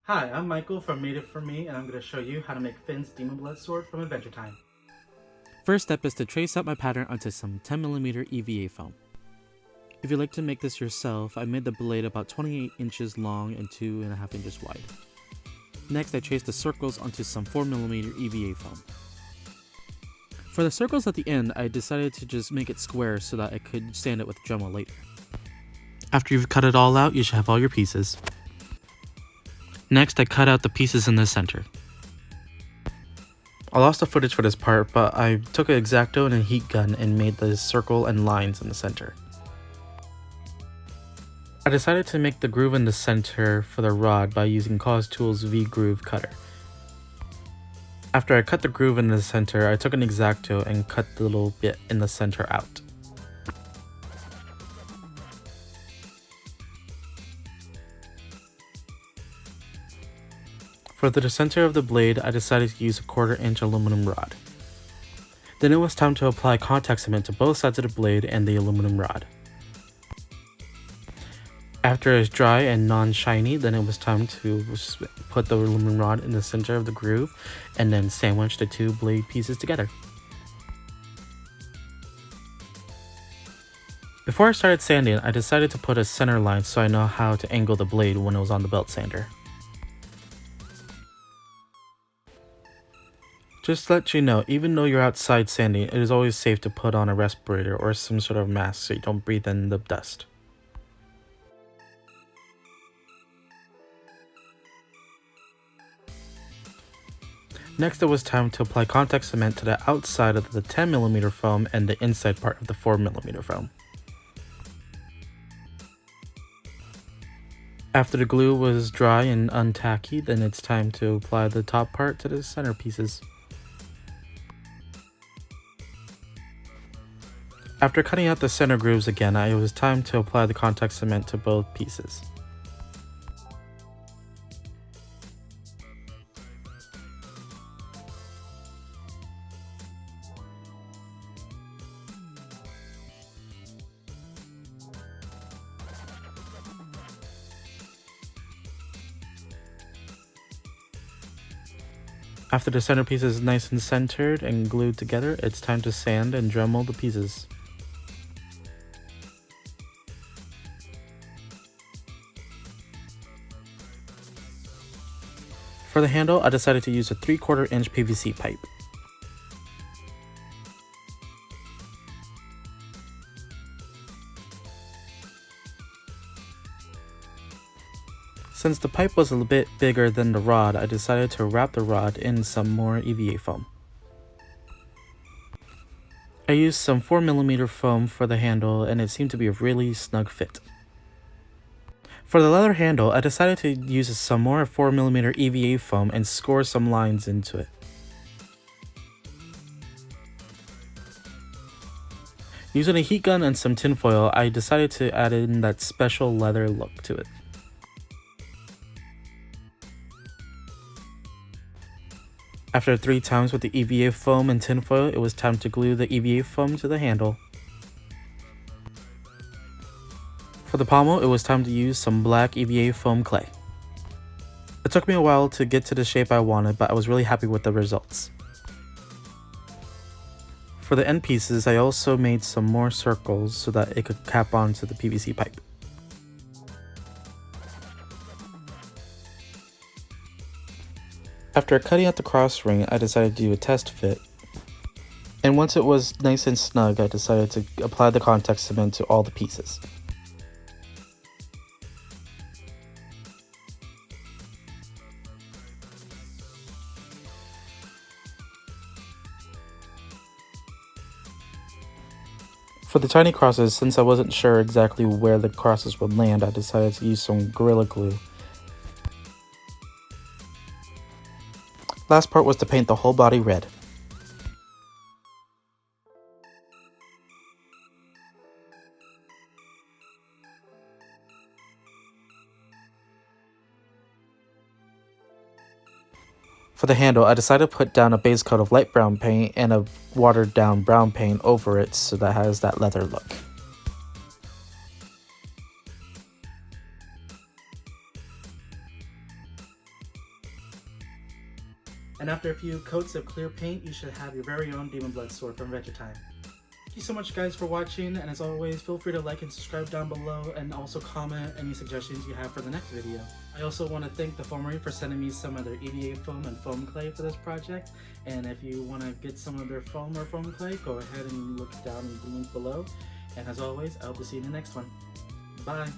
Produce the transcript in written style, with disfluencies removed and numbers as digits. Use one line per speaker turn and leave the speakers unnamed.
Hi, I'm Michael from Madeit4Me, and I'm going to show you how to make Finn's Demon Blood Sword from Adventure Time. First step is to trace out my pattern onto some 10mm EVA foam. If you'd like to make this yourself, I made the blade about 28 inches long and 2.5 inches wide. Next, I traced the circles onto some 4mm EVA foam. For the circles at the end, I decided to just make it square so that I could sand it with Dremel later. After you've cut it all out, you should have all your pieces. Next, I cut out the pieces in the center. I lost the footage for this part, but I took an X-Acto and a heat gun and made the circle and lines in the center. I decided to make the groove in the center for the rod by using Cause Tools V-Groove Cutter. After I cut the groove in the center, I took an X-Acto and cut the little bit in the center out. For the center of the blade, I decided to use a 1/4 inch aluminum rod. Then it was time to apply contact cement to both sides of the blade and the aluminum rod. After it's dry and non-shiny, then it was time to put the aluminum rod in the center of the groove and then sandwich the two blade pieces together. Before I started sanding, I decided to put a center line so I know how to angle the blade when it was on the belt sander. Just to let you know, even though you're outside sanding, it is always safe to put on a respirator or some sort of mask so you don't breathe in the dust. Next, it was time to apply contact cement to the outside of the 10mm foam and the inside part of the 4mm foam. After the glue was dry and untacky, then it's time to apply the top part to the center pieces. After cutting out the center grooves again, it was time to apply the contact cement to both pieces. After the centerpiece is nice and centered and glued together, it's time to sand and Dremel the pieces. For the handle, I decided to use a 3/4 inch PVC pipe. Since the pipe was a bit bigger than the rod, I decided to wrap the rod in some more EVA foam. I used some 4mm foam for the handle and it seemed to be a really snug fit. For the leather handle, I decided to use some more 4mm EVA foam and score some lines into it. Using a heat gun and some tinfoil, I decided to add in that special leather look to it. After 3 times with the EVA foam and tinfoil, it was time to glue the EVA foam to the handle. For the pommel, it was time to use some black EVA foam clay. It took me a while to get to the shape I wanted, but I was really happy with the results. For the end pieces, I also made some more circles so that it could cap onto the PVC pipe. After cutting out the cross ring, I decided to do a test fit. And once it was nice and snug, I decided to apply the contact cement to all the pieces. For the tiny crosses, since I wasn't sure exactly where the crosses would land, I decided to use some Gorilla Glue. Last part was to paint the whole body red. For the handle, I decided to put down a base coat of light brown paint and a watered down brown paint over it so that it has that leather look. And after a few coats of clear paint, you should have your very own Demon Blood sword from Adventure Time. Thank you so much guys for watching, and as always, feel free to like and subscribe down below, and also comment any suggestions you have for the next video. I also want to thank the Foamory for sending me some of their EVA foam and foam clay for this project, and if you want to get some of their foam or foam clay, go ahead and look down in the link below. And as always, I hope to see you in the next one. Bye!